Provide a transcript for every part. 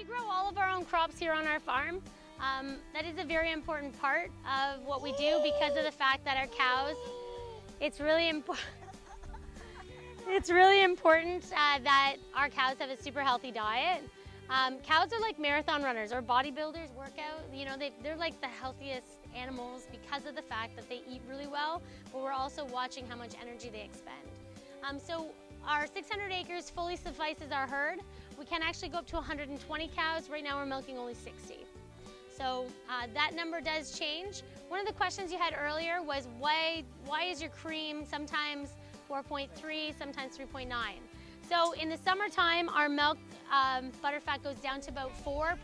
We grow all of our own crops here on our farm. That is a very important part of what we do because of the fact that our cows, it's really important that our cows have a super healthy diet. Cows are like marathon runners or bodybuilders, workout. You know, they're like the healthiest animals because of the fact that they eat really well, but we're also watching how much energy they expend. So our 600 acres fully suffices our herd. We can actually go up to 120 cows. Right now we're milking only 60. So that number does change. One of the questions you had earlier was why is your cream sometimes 4.3, sometimes 3.9? So in the summertime, our milk butterfat goes down to about 4%.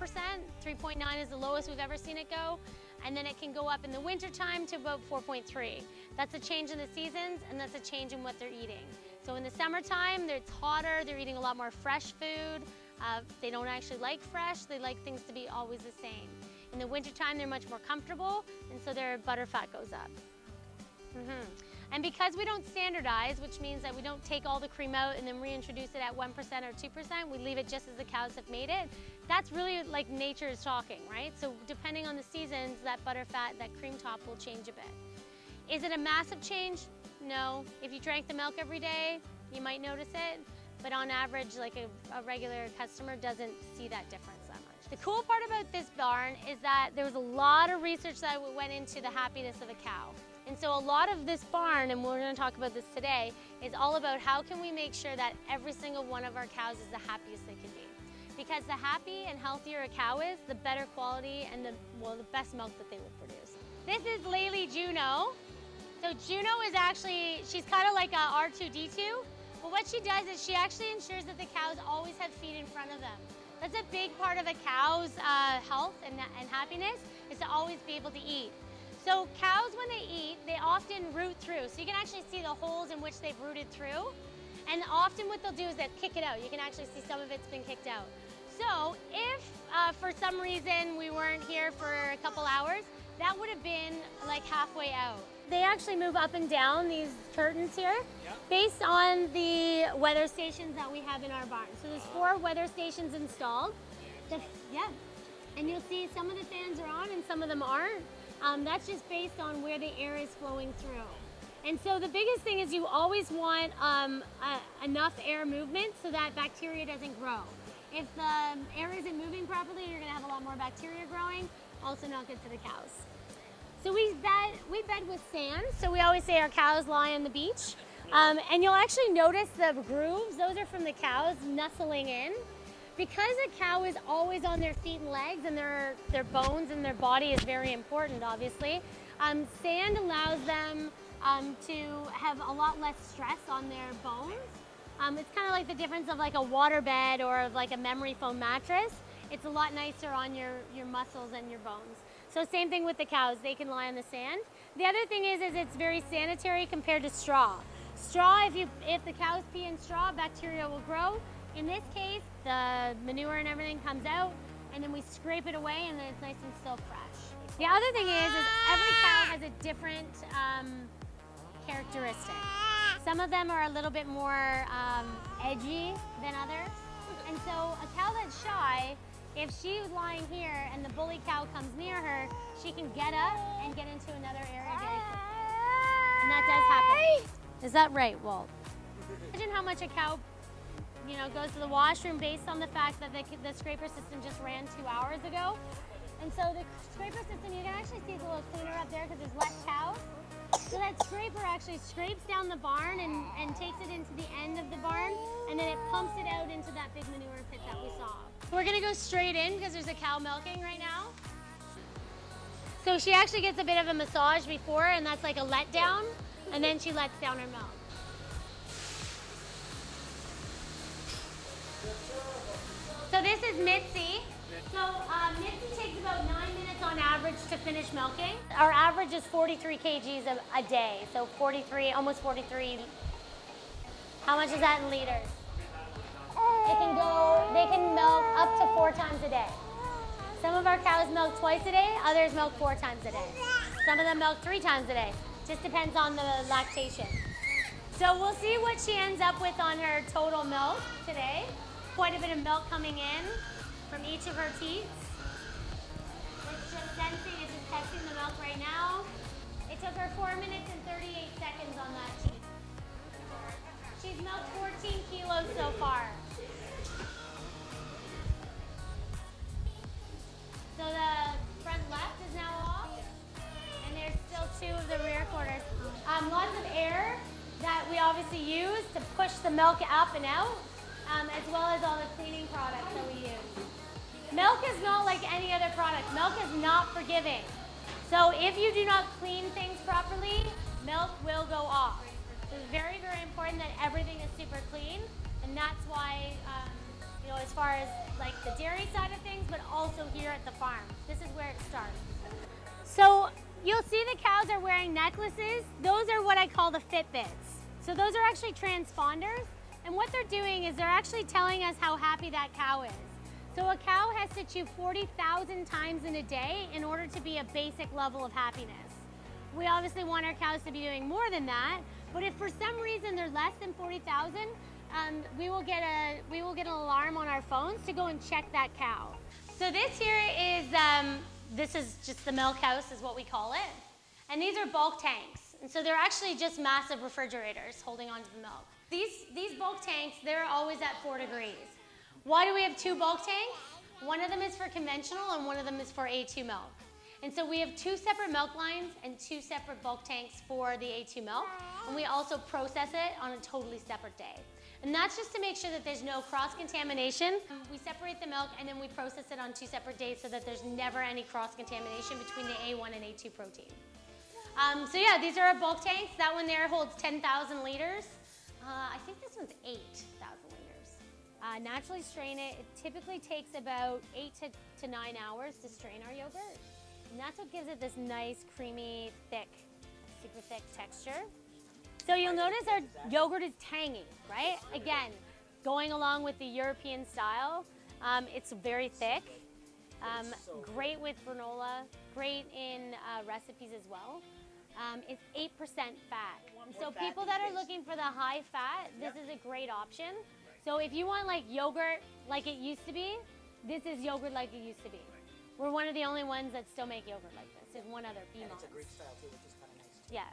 3.9 is the lowest we've ever seen it go. And then it can go up in the wintertime to about 4.3. That's a change in the seasons, and that's a change in what they're eating. So in the summertime, it's hotter, they're eating a lot more fresh food. They don't actually like fresh, they like things to be always the same. In the wintertime, they're much more comfortable, and so their butterfat goes up. And because we don't standardize, which means that we don't take all the cream out and then reintroduce it at 1% or 2%, we leave it just as the cows have made it, that's really like nature is talking, right? So depending on the seasons, that butterfat, that cream top will change a bit. Is it a massive change? No. If you drank the milk every day, you might notice it, but on average, like a regular customer doesn't see that difference that much. The cool part about this barn is that there was a lot of research that went into the happiness of a cow. And so a lot of this barn, and we're going to talk about this today, is all about how can we make sure that every single one of our cows is the happiest they can be. Because the happy and healthier a cow is, the better quality and the best milk that they will produce. This is Laylee Juno. So Juno is actually, she's kind of like a R2-D2, but what she does is she actually ensures that the cows always have feed in front of them. That's a big part of a cow's health and happiness, is to always be able to eat. So cows, when they eat, they often root through. So you can actually see the holes in which they've rooted through. And often what they'll do is they'll kick it out. You can actually see some of it's been kicked out. So if for some reason we weren't here for a couple hours, that would have been like halfway out. They actually move up and down these curtains here based on the weather stations that we have in our barn. So there's 4 weather stations installed. And you'll see some of the fans are on and some of them aren't. That's just based on where the air is flowing through. And so the biggest thing is you always want enough air movement so that bacteria doesn't grow. If the air isn't moving properly, you're going to have a lot more bacteria growing, also not good for the cows. So we bed with sand, so we always say our cows lie on the beach. And you'll actually notice the grooves, those are from the cows nestling in. Because a cow is always on their feet and legs and their bones and their body is very important, obviously, sand allows them to have a lot less stress on their bones. It's kind of like the difference of like a water bed or like a memory foam mattress. It's a lot nicer on your muscles and your bones. So same thing with the cows, they can lie on the sand. The other thing is it's very sanitary compared to straw. Straw, if the cows pee in straw, bacteria will grow. In this case, the manure and everything comes out, and then we scrape it away, and then it's nice and still fresh. The other thing is every cow has a different characteristic. Some of them are a little bit more edgy than others. And so a cow that's shy, if she's lying here and the bully cow comes near her, she can get up and get into another area very quickly. And that does happen. Is that right, Walt? Imagine how much a cow goes to the washroom based on the fact that the scraper system just ran 2 hours ago. And so the scraper system, you can actually see it's a little cleaner up there because there's less cows. So that scraper actually scrapes down the barn and takes it into the end of the barn, and then it pumps it out into that big manure pit that we saw. We're gonna go straight in because there's a cow milking right now. So she actually gets a bit of a massage before, and that's like a letdown, and then she lets down her milk. So this is Mitzi. So Mitzi takes about 9 minutes on average to finish milking. Our average is 43 kgs a day, so 43, almost 43. How much is that in liters? They can milk up to 4 times a day. Some of our cows milk twice a day, others milk 4 times a day. Some of them milk 3 times a day. Just depends on the lactation. So we'll see what she ends up with on her total milk today. Quite a bit of milk coming in. from each of her teats. It's just sensing, it's just testing the milk right now. It took her 4 minutes and 38 seconds on that teat. She's milked 14 kilos so far. So the front left is now off, and there's still 2 of the rear quarters. Lots of air that we obviously use to push the milk up and out, as well as all the cleaning products that we use. Milk is not like any other product. Milk is not forgiving. So if you do not clean things properly, milk will go off. So it's very, very important that everything is super clean, and that's why, you know, as far as like the dairy side of things, but also here at the farm. This is where it starts. So you'll see the cows are wearing necklaces. Those are what I call the Fitbits. So those are actually transponders, and what they're doing is they're actually telling us how happy that cow is. So a cow has to chew 40,000 times in a day in order to be a basic level of happiness. We obviously want our cows to be doing more than that, but if for some reason they're less than 40,000, we will get an alarm on our phones to go and check that cow. So this here is, this is just the milk house is what we call it. And these are bulk tanks. And so they're actually just massive refrigerators holding onto the milk. These bulk tanks, they're always at 4 degrees. Why do we have 2 bulk tanks? One of them is for conventional and one of them is for A2 milk. And so we have 2 separate milk lines and 2 separate bulk tanks for the A2 milk. And we also process it on a totally separate day. And that's just to make sure that there's no cross-contamination. We separate the milk and then we process it on 2 separate days so that there's never any cross-contamination between the A1 and A2 protein. So yeah, these are our bulk tanks. That one there holds 10,000 liters. I think this one's 8,000 liters. Naturally strain it. It typically takes about 8 to 9 hours to strain our yogurt. And that's what gives it this nice, creamy, thick, super thick texture. So you'll notice our yogurt is tangy, right? Again, going along with the European style. It's very thick. Great with granola, great in recipes as well. It's 8% fat. So people that are looking for the high fat, this is a great option. So if you want like yogurt like it used to be, this is yogurt like it used to be. We're one of the only ones that still make yogurt like this. There's one other, BMOS. And it's a Greek style too, which is kind of nice. Yeah.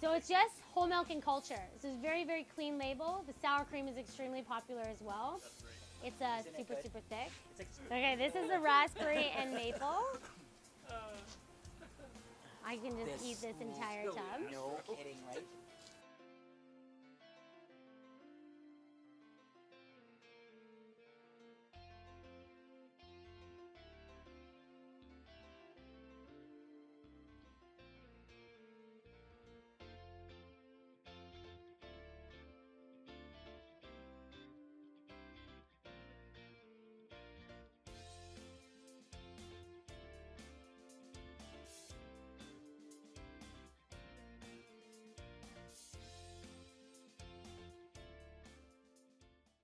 So it's just whole milk and culture. This is very, very clean label. The sour cream is extremely popular as well. It's super, super thick. Okay, this is the raspberry and maple. I can just eat this entire tub. No kidding, right?